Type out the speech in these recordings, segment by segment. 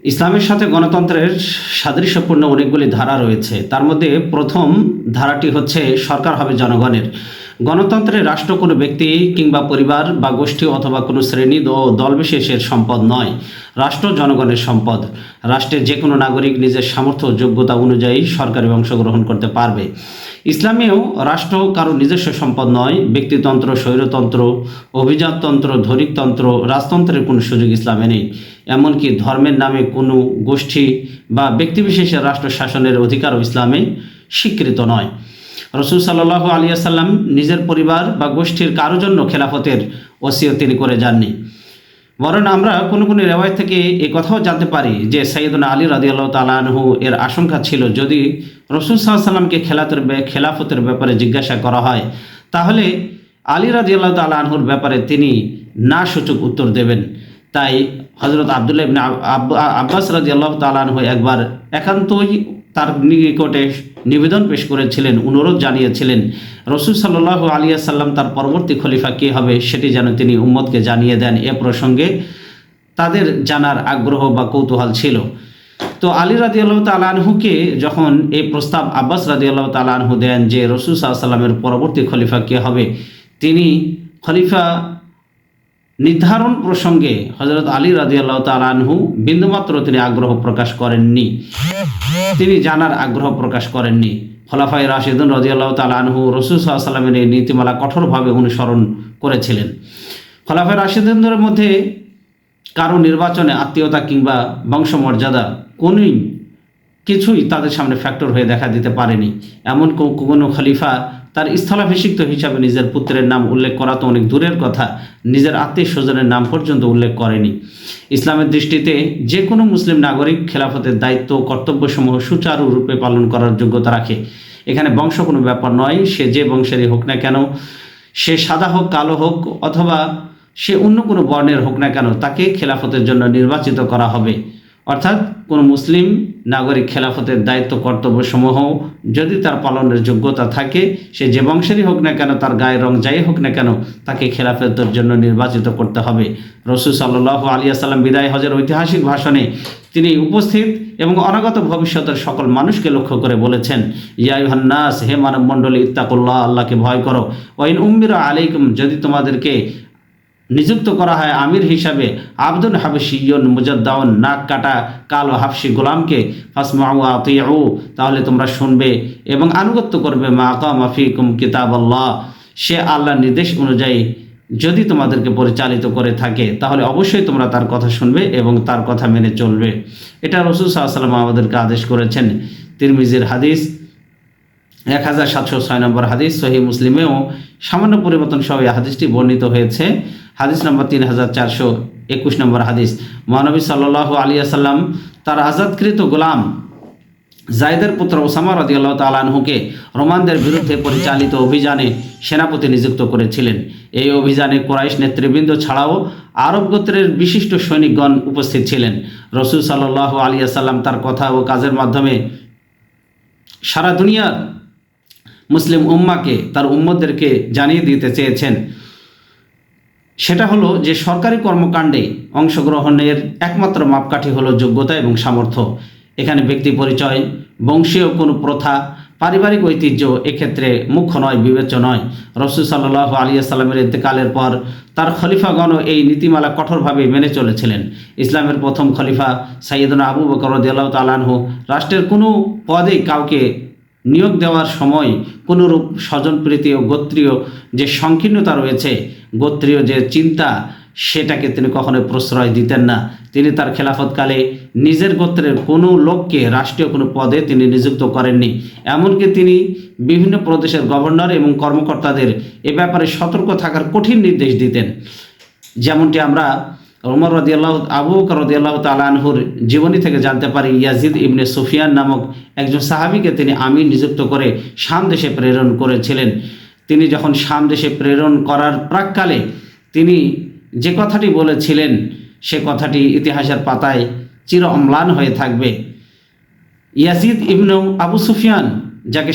ইসলামের সাথে গণতন্ত্রের সাদৃশ্যপূর্ণ অনেকগুলি ধারা রয়েছে। তার মধ্যে প্রথম ধারাটি হচ্ছে সরকার হবে জনগণের। গণতন্ত্রে রাষ্ট্র কোনো ব্যক্তি কিংবা পরিবার বা গোষ্ঠী অথবা কোনো শ্রেণী ও দল বিশেষের সম্পদ নয়, রাষ্ট্র জনগণের সম্পদ। রাষ্ট্রের যে কোনো নাগরিক নিজের সামর্থ্য ও যোগ্যতা অনুযায়ী সরকারে অংশগ্রহণ করতে পারবে। ইসলামেও রাষ্ট্র কারো নিজস্ব সম্পদ নয়। ব্যক্তিতন্ত্র, স্বৈরতন্ত্র, অভিজাততন্ত্র, ধনিকতন্ত্র, রাজতন্ত্রের কোনো সুযোগ ইসলামে নেই। এমনকি ধর্মের নামে কোনো গোষ্ঠী বা ব্যক্তিবিশেষের রাষ্ট্র শাসনের অধিকারও ইসলামে স্বীকৃত নয়। রসুল সাল্লাল্লাহু আলাইহি ওয়াসাল্লাম নিজের পরিবার বা গোষ্ঠীর কারো জন্য খেলাফতের ওসিয়ত তিনি করে যাননি। বরং আমরা কোনো কোনো রেওয়ায়ত থেকে এই কথাও জানতে পারি যে সাইয়েদনা আলী রাদিয়াল্লাহু তাআলা আনহু এর আশঙ্কা ছিল, যদি রসুল সাল্লাল্লাহু আলাইহি ওয়াসাল্লামকে খেলাফতের ব্যাপারে জিজ্ঞাসা করা হয়, তাহলে আলী রাদিয়াল্লাহু তাআলা আনহুর ব্যাপারে তিনি না সূচক উত্তর দেবেন। তাই হযরত আব্দুল্লাহ ইবনে আব্বাস রাদিয়াল্লাহু তাআলা আনহু একবার একান্তই তার নিকটে নিবেদন পেশ করেছিলেন, অনুরোধ জানিয়েছিলেন রসুল সাল্লাল্লাহু আলাইহি ওয়াসাল্লাম তার পরবর্তী খলিফা কে হবে সেটি যেন তিনি উম্মতকে জানিয়ে দেন। এ প্রসঙ্গে তাদের জানার আগ্রহ বা কৌতূহল ছিল। তো আলী রাদিয়াল্লাহু তাআলা আনহুকে যখন এই প্রস্তাব আব্বাস রাদিয়াল্লাহু তাআলা আনহু দেন যে রসুল সাল্লাল্লাহু আলাইহি ওয়াসাল্লামের পরবর্তী খলিফা কে হবে, তিনি খলিফা নির্ধারণ প্রসঙ্গে হযরত আলী রাদিয়াল্লাহু তাআলা আনহু বিন্দুমাত্র তিনি আগ্রহ প্রকাশ করেননি, তিনি জানার আগ্রহ প্রকাশ করেননি। খোলাফায়ে রাশিদুন রাদিয়াল্লাহু তাআলা আনহু রাসূল সাল্লাল্লাহু আলাইহি ওয়াসাল্লামের এই নীতিমালা কঠোরভাবে অনুসরণ করেছিলেন। খোলাফায়ে রাশিদুনদের মধ্যে কারো নির্বাচনে আত্মীয়তা কিংবা বংশমর্যাদা কিছুই তাদের সামনে ফ্যাক্টর হয়ে দেখা দিতে পারেনি। এমন কোনো খলিফা তার স্থলাভিষিক্ত হিসাবে নিজের পুত্রের নাম উল্লেখ করা তো অনেক দূরের কথা, নিজের আত্মীয় স্বজনের নাম পর্যন্ত উল্লেখ করেনি। ইসলামের দৃষ্টিতে যে কোনো মুসলিম নাগরিক খেলাফতের দায়িত্ব ও কর্তব্যসমূহ সুচারুরূপে পালন করার যোগ্যতা রাখে। এখানে বংশ কোনো ব্যাপার নয়। সে যে বংশেরই হোক না কেন, সে সাদা হোক, কালো হোক, অথবা সে অন্য কোনো বর্ণের হোক না কেন, তাকে খেলাফতের জন্য নির্বাচিত করা হবে। অর্থাৎ কোনো মুসলিম নাগরিক খেলাফতের দায়িত্ব কর্তব্যসমূহ যদি তার পালনের যোগ্যতা থাকে, সে যে বংশেরই হোক না কেন, তার গায়ের রং যাই হোক না কেন, তাকে খেলাফতের জন্য নির্বাচিত করতে হবে। রাসূল সাল্লাল্লাহু আলাইহি ওয়াসাল্লাম বিদায় হজের ঐতিহাসিক ভাষণে তিনি উপস্থিত এবং অনাগত ভবিষ্যতের সকল মানুষকে লক্ষ্য করে বলেছেন, ইয়া আইয়ুহান নাস, হে মানব মণ্ডলী, ইত্তাকুল্লাহ, আল্লাহকে ভয় করো। ওয়া ইন উম্মিরা আলাইকুম, যদি তোমাদেরকে নিযুক্ত করা হয় আমির হিসাবে আবদুন হাবশিয়ুন মুজাদ্দাউন, নাক কাটা কালো হাবশি গোলামকে, ফাসমাউ ওয়া আতিউ, তাহলে তোমরা শুনবে এবং আনুগত্য করবে, মা আকামা ফিকুম কিতাবাল্লাহ, সে আল্লাহর নির্দেশ অনুযায়ী যদি তোমাদেরকে পরিচালিত করে থাকে, তাহলে অবশ্যই তোমরা তার কথা শুনবে এবং তার কথা মেনে চলবে। এটা রাসূল সাল্লাল্লাহু আলাইহি ওয়াসাল্লাম আমাদেরকে আদেশ করেছেন। তিরমিজির হাদিস 1706 নম্বর হাদিস, সহিহ মুসলিমেও সামান্য পরিবর্তন সহ এই হাদিসটি বর্ণিত হয়েছে। হাদিস নম্বর 3421 নম্বর হাদিস। মহানবী সাল্লাল্লাহু আলাইহি ওয়াসাল্লাম তার আজাদকৃত গোলাম জায়েদের পুত্র ওসামা রাদিয়াল্লাহু তাআলা আনহুকে রোমানদের বিরুদ্ধে পরিচালিত অভিযানে সেনাপতি নিযুক্ত করেছিলেন। এই অভিযানে কুরাইশ নেতৃবৃন্দ ছাড়াও আরব গোত্রের বিশিষ্ট সৈনিকগণ উপস্থিত ছিলেন। রাসূল সাল্লাল্লাহু আলাইহি ওয়াসাল্লাম তার কথা ও কাজের মাধ্যমে সারা দুনিয়ার মুসলিম উম্মাকে, তার উম্মতদেরকে জানিয়ে দিতে চেয়েছেন। সেটা হলো যে সরকারি কর্মকাণ্ডে অংশগ্রহণের একমাত্র মাপকাঠি হলো যোগ্যতা এবং সামর্থ্য। এখানে ব্যক্তি পরিচয়, বংশীয় কোনো প্রথা, পারিবারিক ঐতিহ্য এক্ষেত্রে মুখ্য নয়, বিবেচ্য নয়। রাসূল সাল্লাল্লাহু আলাইহি ওয়াসাল্লামের ইন্তেকালের পর তার খলিফাগণও এই নীতিমালা কঠোরভাবে মেনে চলেছিলেন। ইসলামের প্রথম খলিফা সাইয়েদনা আবু বকর রাদিয়াল্লাহু তাআলা আনহু রাষ্ট্রের কোনো পদে কাউকে নিয়োগ দেওয়ার সময় কোনোরূপ স্বজনপ্রীতি ও গোত্রীয় যে সংকীর্ণতা রয়েছে, গোত্রীয় যে চিন্তা, সেটাকে তিনি কখনোই প্রশ্রয় দিতেন না। তিনি তার খেলাফতকালে নিজের গোত্রের কোনো লোককে রাষ্ট্রীয় কোনো পদে তিনি নিযুক্ত করেননি। এমনকি তিনি বিভিন্ন প্রদেশের গভর্নর এবং কর্মকর্তাদের এ ব্যাপারে সতর্ক থাকার কঠিন নির্দেশ দিতেন। যেমনটি আমরা আবু বকর রাদিয়াল্লাহু তাআলা আনহুর জীবনী থেকে জানতে পারি, ইয়াজিদ ইবনে সুফিয়ান নামক একজন সাহাবীকে তিনি আমির নিযুক্ত করে শাম দেশে প্রেরণ করেছিলেন। তিনি যখন শাম দেশে প্রেরণ করার প্রাক্কালে তিনি যে কথাটি বলেছিলেন, সে কথাটি ইতিহাসের পাতায় চির অম্লান হয়ে থাকবে। ইয়াজিদ ইবনে আবু সুফিয়ান, যাকে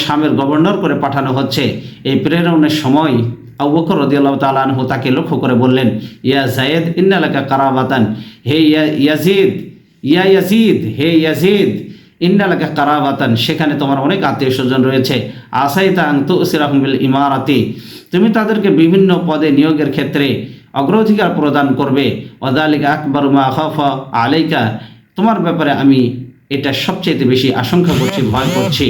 শামের গভর্নর করে পাঠানো হচ্ছে, এই প্রেরণের সময় আবু বকর রাদিয়াল্লাহু তাআলা আনহু তাকে লক্ষ্য করে বললেন, ইয়া যায়েদ ইন্না লাকা কারাবাতান, হে ইয়াজিদ, ইয়া ইয়াজিদ, হে ইয়াজিদ, ইন্নালাকা কারাবাতান, সেখানে তোমার অনেক আত্মীয় স্বজন রয়েছে। আসাইতা আন তুসিরাহুম বিল ইমারাতি, তুমি তাদেরকে বিভিন্ন পদে নিয়োগের ক্ষেত্রে অগ্রাধিকার প্রদান করবে। ওয়াযালিকা আকবারু মা খাফা আলাইকা, তোমার ব্যাপারে আমি এটা সবচেয়ে বেশি আশঙ্কা করছি, ভয় করছি।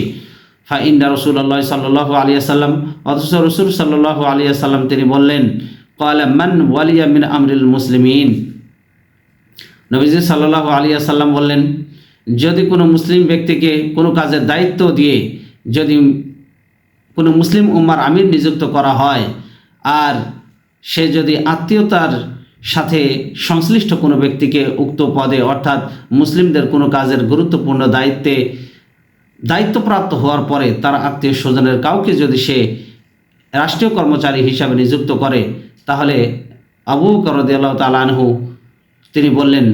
ফাইন্না রাসূলুল্লাহ সাল্লাল্লাহু আলাইহি ওয়াসাল্লাম, অথচ রাসূল সাল্লাল্লাহু আলাইহি ওয়াসাল্লাম তিনি বললেন, ক্বালা মান ওয়ালিয়া মিন আমরিল মুসলিমিন, নবীজি সাল্লাল্লাহু আলাইহি ওয়াসাল্লাম বললেন, যদি কোনো মুসলিম ব্যক্তিকে কোনো কাজের দায়িত্ব দিয়ে যদি কোনো মুসলিম উম্মার আমির নিযুক্ত করা হয়, আর সে যদি আত্মীয়তার সাথে সংশ্লিষ্ট কোনো ব্যক্তিকে উক্ত পদে অর্থাৎ মুসলিমদের কোনো কাজের গুরুত্বপূর্ণ দায়িত্বপ্রাপ্ত হওয়ার পরে তার আত্মীয় স্বজনের কাউকে যদি সে রাষ্ট্রীয় কর্মচারী হিসাবে নিযুক্ত করে, তাহলে আবু বকর রাদিয়াল্লাহু তাআলা আনহু তিনি বললেন,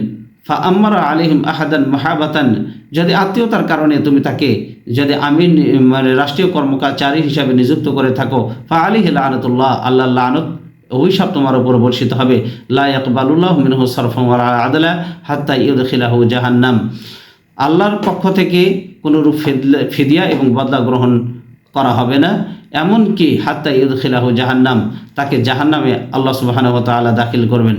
ফা আম্মারা আলাইহিম আহাদান মাহাবাতান, যদি আত্মীয়তার কারণে তুমি তাকে যদি আমির মানে রাষ্ট্রীয় কর্মচারী হিসাবে নিযুক্ত করে থাকো, ফা আলাইহি লানাতুল্লাহ, আল্লাহর লানত অভিশাপ তোমার উপর বর্ষিত হবে। লা ইয়াকবালুল্লাহু মিনহু সারফান ওয়ালা আদলা হাত্তা ইউদখিলাহু জাহান্নাম, আল্লাহর পক্ষ থেকে কোনরূপ ফিদিয়া এবং বদলা গ্রহণ করা হবে না, এমনকি হাত্তা ইউদখিলাহু জাহান্নাম, তাকে জাহান্নামে আল্লাহ সুবহানাহু ওয়া তাআলা দাখিল করবেন।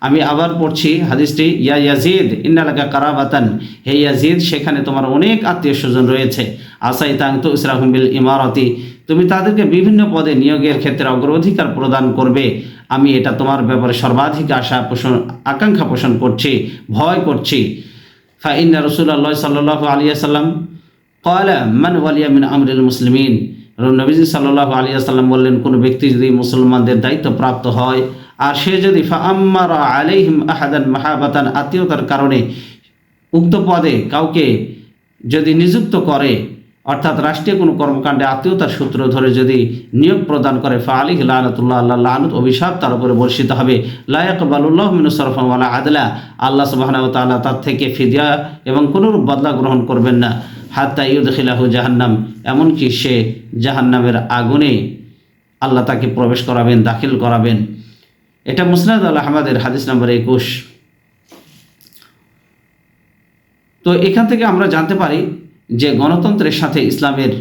আমি আবার পড়ছি হাদিসটি, ইয়া ইয়াজিদ ইন্নালাকা কারাবাতান, হে ইয়াজিদ, সেখানে তোমার অনেক আত্মীয় স্বজন রয়েছে। আসাইতা আন তুসরাহুম বিল ইমারাতি, তুমি তাদেরকে বিভিন্ন পদে নিয়োগের ক্ষেত্রে অগ্রাধিকার প্রদান করবে, আমি এটা তোমার ব্যাপারে সর্বাধিক আকাঙ্ক্ষা পোষণ করছি, ভয় করছি। ফাইন্না রাসূলুল্লাহ সাল্লাল্লাহু আলাইহি ওয়াসাল্লাম ক্বালা মান ওয়ালিয়া মিন আমরিল মুসলিমিন, নবীজি সাল্লাল্লাহু আলাইহি ওয়াসাল্লাম বললেন, কোনো ব্যক্তি যদি মুসলমানদের দায়িত্ব প্রাপ্ত হয় আর সে যদি ফাআম্মারা আলাইহিম আহাদান মাহাবাতান, আত্মীয়তার কারণে উক্ত পদে কাউকে যদি নিযুক্ত করে, অর্থাৎ রাষ্ট্রীয় কোনো কর্মকাণ্ডে আত্মীয়তার সূত্র ধরে যদি নিয়োগ প্রদান করে, ফা আলাইহি লানাতুল্লাহ, আল্লাহ লানত অভিশাপ তার উপরে বর্ষিত হবে। লা ইয়াকবালুল্লাহু মিনহু সারফান ওয়ালা আদলা, আল্লাহ সুবহানাহু ওয়া তাআলা তার থেকে ফিদিয়া এবং কোনরূপ বদলা গ্রহণ করবেন না। হাত্তা ইউদখিলাহু জাহান্নাম, এমনকি সে জাহান্নামের আগুনে আল্লাহ তাকে প্রবেশ করাবেন, দাখিল করাবেন। এটা মুসনাদ আল আহমদের হাদিস নম্বর 21। তো এখান থেকে আমরা জানতে পারি যে গণতন্ত্রের সাথে ইসলামের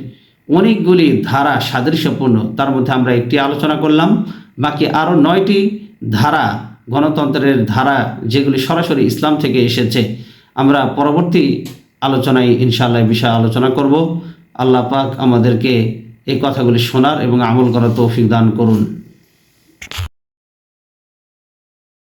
অনেকগুলি ধারা সাদৃশ্যপূর্ণ, তার মধ্যে আমরা একটি আলোচনা করলাম, বাকি আরও 9টি ধারা, গণতন্ত্রের ধারা যেগুলি সরাসরি ইসলাম থেকে এসেছে, আমরা পরবর্তী আলোচনায় ইনশাআল্লাহ বিষয়ে আলোচনা করব। আল্লাহ পাক আমাদেরকে এই কথাগুলি শোনার এবং আমল করার তৌফিক দান করুন।